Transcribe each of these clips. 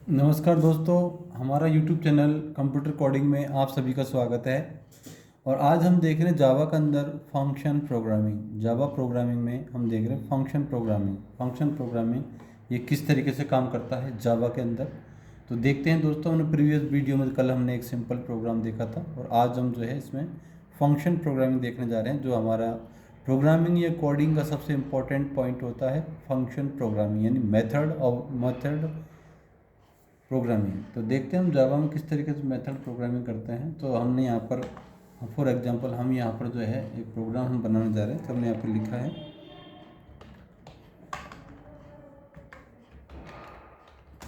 नमस्कार दोस्तों, हमारा YouTube चैनल कंप्यूटर कोडिंग में आप सभी का स्वागत है। और आज हम देख रहे हैं जावा के अंदर फंक्शन प्रोग्रामिंग। जावा प्रोग्रामिंग में हम देख रहे हैं फंक्शन प्रोग्रामिंग ये किस तरीके से काम करता है जावा के अंदर। तो देखते हैं दोस्तों, हमने प्रीवियस वीडियो में कल हमने एक सिंपल प्रोग्राम देखा था और आज हम जो है इसमें फंक्शन प्रोग्रामिंग देखने जा रहे हैं। जो हमारा प्रोग्रामिंग या कोडिंग का सबसे इम्पोर्टेंट पॉइंट होता है फंक्शन प्रोग्रामिंग, यानी मेथड प्रोग्रामिंग। तो देखते हैं हम जावा में किस तरीके से मेथड प्रोग्रामिंग करते हैं। तो हमने यहाँ पर फॉर एग्जांपल हम यहाँ पर जो है एक प्रोग्राम हम बनाने जा रहे हैं। तो हमने यहाँ पर लिखा है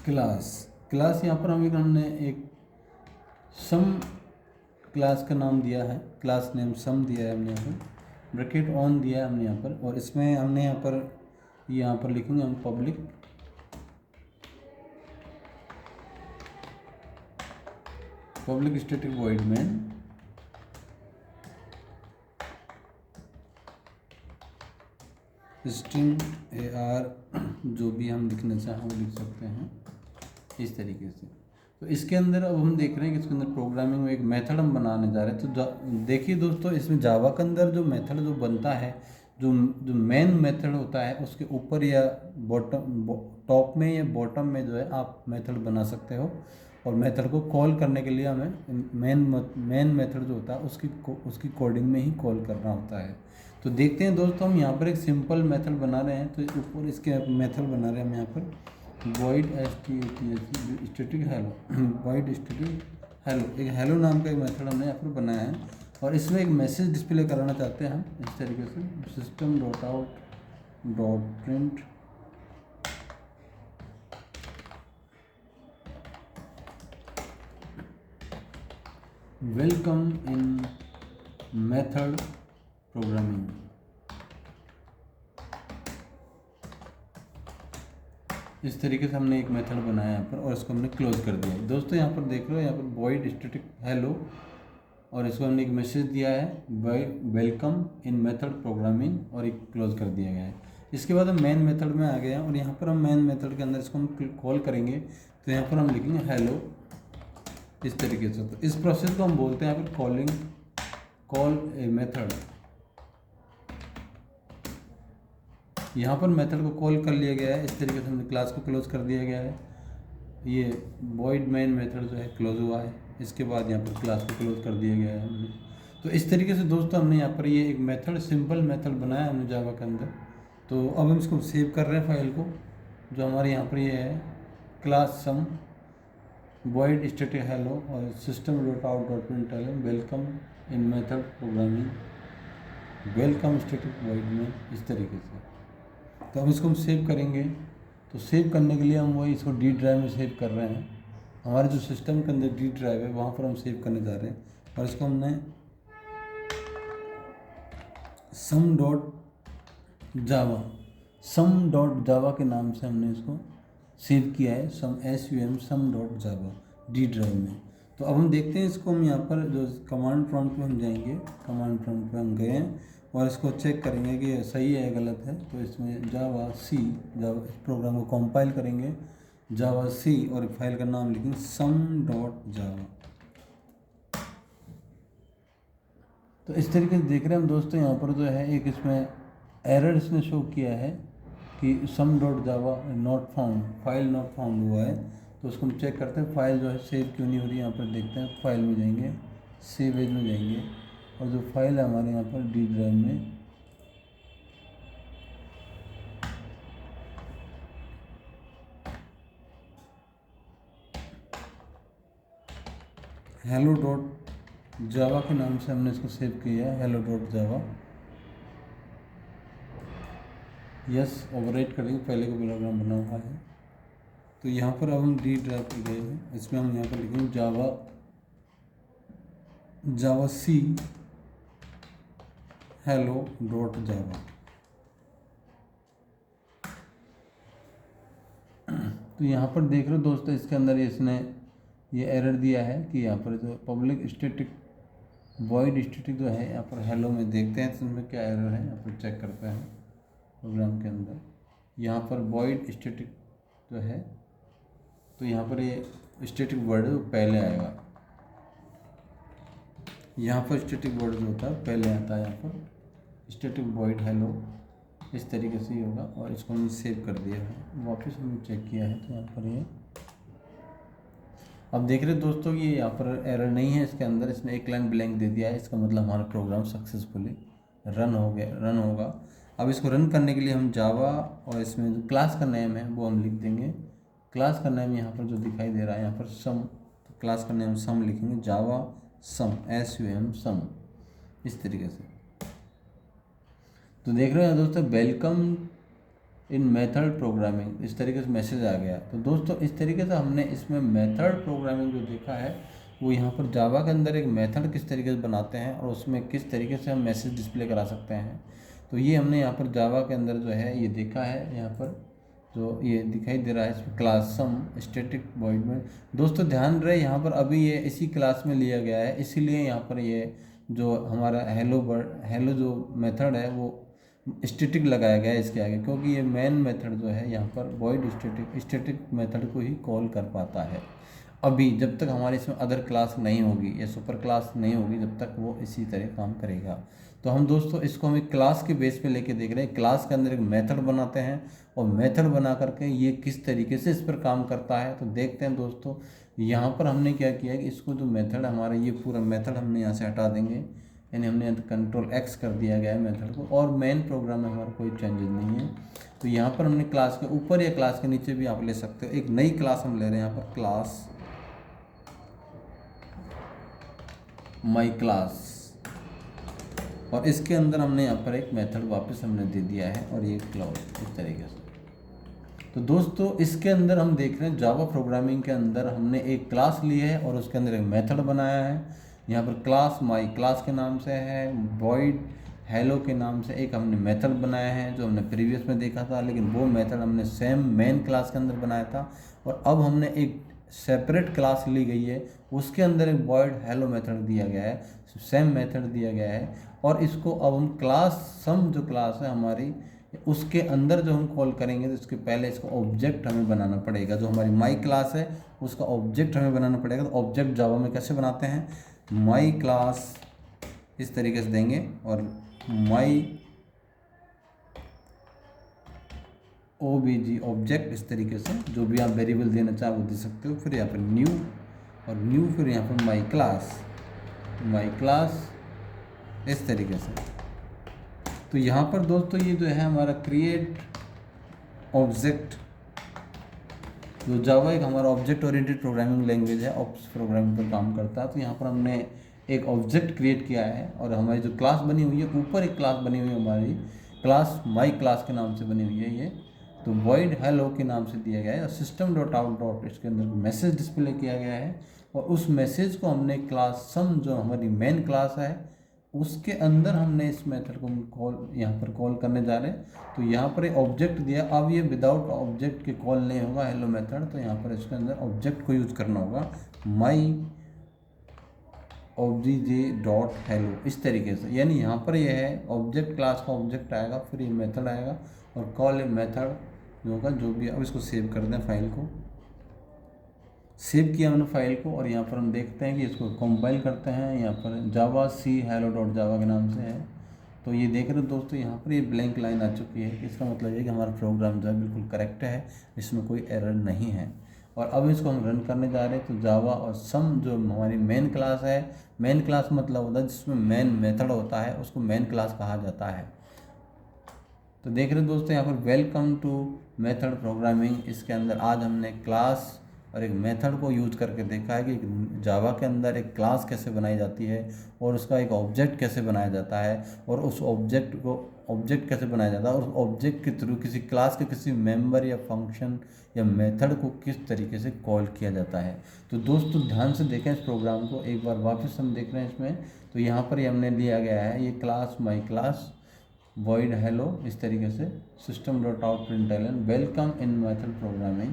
क्लास यहाँ पर हमने एक सम क्लास का नाम दिया है, क्लास नेम सम दिया है हमने यहाँ पर, ब्रैकेट ऑन दिया है हमने यहाँ पर। और इसमें हमने यहाँ पर लिखेंगे हम public static void main string AR, जो भी हम लिखना चाहें वो लिख सकते हैं इस तरीके से। तो इसके अंदर अब हम देख रहे हैं कि इसके अंदर प्रोग्रामिंग में एक मेथड हम बनाने जा रहे हैं। तो देखिए दोस्तों, इसमें जावा के अंदर जो मेथड जो बनता है, जो जो मेन मेथड होता है उसके ऊपर या टॉप में या बॉटम में जो है आप मेथड बना सकते हो। और मेथड को कॉल करने के लिए हमें मेन मेथड जो होता है उसकी कोडिंग में ही कॉल करना होता है। तो देखते हैं दोस्तों, हम यहाँ पर एक सिंपल मेथड बना रहे हैं। तो ऊपर इसके मेथड बना रहे हैं हम यहाँ पर void स्टैटिक हेलो, एक हेलो नाम का एक मेथड हमने यहाँ पर बनाया है। और इसमें एक मैसेज डिस्प्ले कराना चाहते हैं हम इस तरीके से, system dot out dot print welcome in method programming. इस तरीके से हमने एक मेथड बनाया यहाँ पर और इसको हमने क्लोज कर दिया है। दोस्तों यहाँ पर देख रहे हो, यहाँ पर void स्टैटिक हेलो, और इसको हमने एक मैसेज दिया है वेलकम इन मेथड प्रोग्रामिंग और एक क्लोज कर दिया गया है। इसके बाद हम मेन मेथड में आ गए हैं और यहाँ पर हम मेन मेथड के अंदर इसको हम कॉल करेंगे। तो यहाँ पर हम लिखेंगे हेलो इस तरीके से। तो इस प्रोसेस को हम बोलते हैं यहाँ पर कॉल ए मेथड। यहाँ पर मेथड को कॉल कर लिया गया है, इस तरीके से हमने क्लास को क्लोज कर दिया गया है। ये void मेन मेथड जो है क्लोज हुआ है। इसके बाद यहाँ पर क्लास को क्लोज कर दिया गया है हमने। तो इस तरीके से दोस्तों हमने यहाँ पर ये एक मेथड, सिंपल मेथड बनाया हमने जावा के अंदर। तो अब हम इसको सेव कर रहे हैं फाइल को, जो हमारे यहाँ पर ये है क्लास सम void स्टैटिक हेलो और system dot out dot println welcome in method programming welcome static void में, इस तरीके से। तो अब इसको हम सेव करेंगे। तो सेव करने के लिए हम वही इसको डी ड्राइव में सेव कर रहे हैं। हमारे जो सिस्टम के अंदर डी ड्राइव है वहाँ पर हम सेव करने जा रहे हैं। और इसको हमने सम डॉट जावा के नाम से हमने इसको सेव किया है, सम डॉट जावा डी ड्राइव में। तो अब हम देखते हैं इसको, हम यहाँ पर जो कमांड प्रॉम्प्ट पे हम जाएंगे, कमांड प्रॉम्प्ट पे हम गए हैं और इसको चेक करेंगे कि ये सही है गलत है। तो इसमें जावा इस प्रोग्राम को कंपाइल करेंगे जावा सी और फाइल का नाम लिखेंगे सम डॉट जावा। तो इस तरीके से देख रहे हैं हम दोस्तों, यहाँ पर जो है एक इसमें एरर इसने शो किया है कि सम dot Java not found, file not found हुआ है। तो उसको हम चेक करते हैं फाइल जो है सेव क्यों नहीं हो रही। यहाँ पर देखते हैं, फाइल में जाएंगे, सेव एज में जाएंगे और जो फाइल है हमारे यहाँ पर डी ड्राइव में हेलो डॉट जावा के नाम से हमने इसको सेव किया है, हेलो डॉट जावा। यस ओवरराइट करेंगे, पहले का प्रोग्राम बना हुआ है। तो यहाँ पर अब हम डी ड्राइव पे गए हैं, इसमें हम यहाँ पर लिखेंगे जावा सी हेलो डॉट जावा। तो यहाँ पर देख रहे हो दोस्तों, इसके अंदर इसने ये एरर दिया है कि यहाँ पर जो पब्लिक स्टैटिक void स्टैटिक जो है यहाँ पर हेलो में, देखते हैं इसमें क्या एरर है। यहाँ पर चेक करते हैं प्रोग्राम के अंदर, यहाँ पर void स्टैटिक जो है तो यहाँ पर ये स्टैटिक वर्ड पहले आएगा, यहाँ पर स्टैटिक वर्ड जो होता है पहले आता है। यहाँ पर स्टैटिक वॉइड हेलो इस तरीके से ही होगा, और इसको हमने सेव कर दिया है, वापस हमने चेक किया है तो यहाँ पर ये अब देख रहे हैं दोस्तों कि यहाँ पर एरर नहीं है इसके अंदर, इसने एक लाइन ब्लैंक दे दिया है, इसका मतलब हमारा प्रोग्राम सक्सेसफुली रन होगा। अब इसको रन करने के लिए हम जावा और इसमें जो क्लास का नेम है वो हम लिख देंगे। क्लास का नेम यहाँ पर जो दिखाई दे रहा है यहाँ पर सम, तो क्लास का नेम सम लिखेंगे, जावा सम, SUM सम, इस तरीके से। तो देख रहे हैं दोस्तों वेलकम इन मेथड प्रोग्रामिंग, इस तरीके से मैसेज आ गया। तो दोस्तों इस तरीके से हमने इसमें मेथड प्रोग्रामिंग जो देखा है वो यहाँ पर जावा के अंदर एक मेथड किस तरीके से बनाते हैं और उसमें किस तरीके से हम मैसेज डिस्प्ले करा सकते हैं, तो ये हमने यहाँ पर जावा के अंदर जो है ये देखा है। यहाँ पर जो ये दिखाई दे रहा है इसमें क्लास सम स्टैटिक वॉइड में, दोस्तों ध्यान रहे यहाँ पर अभी ये इसी क्लास में लिया गया है, इसीलिए यहाँ पर ये जो हमारा हेलो जो मेथड है वो स्टैटिक लगाया गया है इसके आगे, क्योंकि ये मेन मेथड जो है यहाँ पर वॉइड स्टैटिक मेथड को ही कॉल कर पाता है। अभी जब तक हमारे इसमें अदर क्लास नहीं होगी या सुपर क्लास नहीं होगी जब तक वो इसी तरह काम करेगा। तो हम दोस्तों इसको हम एक क्लास के बेस पे लेके देख रहे हैं, क्लास के अंदर एक मेथड बनाते हैं और मेथड बना करके ये किस तरीके से इस पर काम करता है। तो देखते हैं दोस्तों, यहाँ पर हमने क्या किया कि इसको जो मेथड हमारा ये पूरा मेथड हमने यहाँ से हटा देंगे, यानी हमने कंट्रोल X कर दिया गया है मेथड को, और मेन प्रोग्राम में हमारा कोई चेंजेस नहीं है। तो यहाँ पर हमने क्लास के ऊपर या क्लास के नीचे भी आप ले सकते हो, एक नई क्लास हम ले रहे हैं यहाँ पर, क्लास माई क्लास, और इसके अंदर हमने यहाँ पर एक मेथड वापस हमने दे दिया है और ये क्लाउड इस तरीके से। तो दोस्तों इसके अंदर हम देख रहे हैं जावा प्रोग्रामिंग के अंदर हमने एक क्लास ली है और उसके अंदर एक मेथड बनाया है। यहाँ पर क्लास माई क्लास के नाम से है, वॉइड हेलो के नाम से एक हमने मेथड बनाया है जो हमने प्रीवियस में देखा था, लेकिन वो मेथड हमने सेम मेन क्लास के अंदर बनाया था। और अब हमने एक सेपरेट क्लास ली गई है, उसके अंदर एक वॉइड हेलो मेथड दिया गया है, सेम मेथड दिया गया है, और इसको अब हम क्लास सम जो क्लास है हमारी उसके अंदर जो हम कॉल करेंगे तो इसके पहले इसका ऑब्जेक्ट हमें बनाना पड़ेगा। जो हमारी माई क्लास है उसका ऑब्जेक्ट हमें बनाना पड़ेगा। तो ऑब्जेक्ट जावा में कैसे बनाते हैं, माई क्लास इस तरीके से देंगे और माई OBJ ऑब्जेक्ट इस तरीके से, जो भी आप वेरिएबल देना चाहो वो दे सकते हो। फिर यहाँ पर न्यू और न्यू, फिर यहाँ पर माई क्लास इस तरीके से। तो यहाँ पर दोस्तों ये जो है हमारा क्रिएट ऑब्जेक्ट, जो जावा एक हमारा ऑब्जेक्ट ओरिएंटेड प्रोग्रामिंग लैंग्वेज है, ऑब्स प्रोग्रामिंग पर काम करता है। तो यहाँ पर हमने एक ऑब्जेक्ट क्रिएट किया है और हमारी जो क्लास बनी हुई है, ऊपर एक क्लास बनी हुई है हमारी, क्लास माई क्लास के नाम से बनी हुई है ये, तो वॉइड हेलो के नाम से दिया गया है। और system.out इसके अंदर मैसेज डिस्प्ले किया गया है, और उस मैसेज को हमने क्लास सम जो हमारी मेन क्लास है उसके अंदर हमने इस मेथड को कॉल यहाँ पर कॉल करने जा रहे हैं। तो यहाँ पर एक ऑब्जेक्ट दिया, अब ये विदाउट ऑब्जेक्ट के कॉल नहीं होगा हेलो मेथड, तो यहाँ पर इसके अंदर ऑब्जेक्ट को यूज करना होगा, माई OBJ.hello इस तरीके से। यानी यहाँ पर यह है ऑब्जेक्ट, क्लास का ऑब्जेक्ट आएगा, फिर ये मेथड आएगा और कॉल ए मेथड जो होगा जो भी। अब इसको सेव कर दें, फाइल को सेव किया हमने फाइल को, और यहाँ पर हम देखते हैं कि इसको कंपाइल करते हैं। यहाँ पर जावा सी hello.java के नाम से है। तो ये देख रहे हो दोस्तों, यहाँ पर ये ब्लैंक लाइन आ चुकी है, इसका मतलब ये कि हमारा प्रोग्राम जो है बिल्कुल करेक्ट है, इसमें कोई एरर नहीं है। और अब इसको हम रन करने जा रहे हैं। तो जावा और सम जो हमारी मेन क्लास है, मेन क्लास मतलब होता है जिसमें मेन मेथड होता है, उसको मेन क्लास कहा जाता है। तो देख रहे हो दोस्तों यहाँ पर वेलकम टू मेथड प्रोग्रामिंग, इसके अंदर आज हमने क्लास और एक मेथड को यूज करके देखा है कि जावा के अंदर एक क्लास कैसे बनाई जाती है और उसका एक ऑब्जेक्ट कैसे बनाया जाता है, और उस ऑब्जेक्ट कैसे बनाया जाता है, और उस ऑब्जेक्ट के थ्रू किसी क्लास के किसी मेंबर या फंक्शन या मेथड को किस तरीके से कॉल किया जाता है। तो दोस्तों ध्यान से देखें इस प्रोग्राम को, एक बार वापस हम देख रहे हैं इसमें। तो यहाँ पर हमने लिया गया है ये class my class void hello इस तरीके से, system.out println welcome in method programming,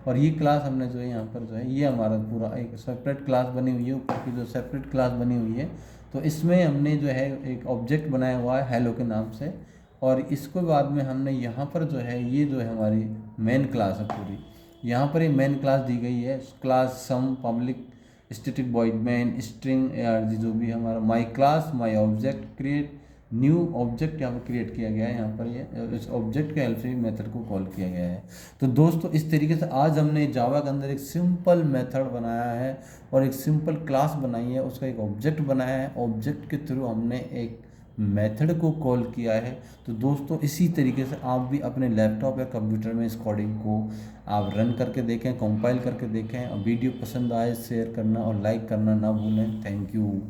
और ये क्लास हमने जो है यहाँ पर जो है ये हमारा पूरा एक सेपरेट क्लास बनी हुई है, ऊपर की जो सेपरेट क्लास बनी हुई है। तो इसमें हमने जो है एक ऑब्जेक्ट बनाया हुआ है हेलो के नाम से, और इसको बाद में हमने यहाँ पर जो है ये जो है हमारी मेन क्लास है पूरी, यहाँ पर ये मेन क्लास दी गई है, class sum public static void main string ARG जो भी हमारा my class my object create new object यहाँ पर क्रिएट किया गया है। यहाँ पर ये इस ऑब्जेक्ट के हेल्प से मेथड को कॉल किया गया है। तो दोस्तों इस तरीके से आज हमने जावा के अंदर एक सिंपल मेथड बनाया है और एक सिंपल क्लास बनाई है, उसका एक ऑब्जेक्ट बनाया है, ऑब्जेक्ट के थ्रू हमने एक मेथड को कॉल किया है। तो दोस्तों इसी तरीके से आप भी अपने लैपटॉप या कंप्यूटर में इस कोडिंग को आप रन करके देखें, कंपाइल करके देखें। वीडियो पसंद आए शेयर करना और लाइक करना ना भूलें। Thank you.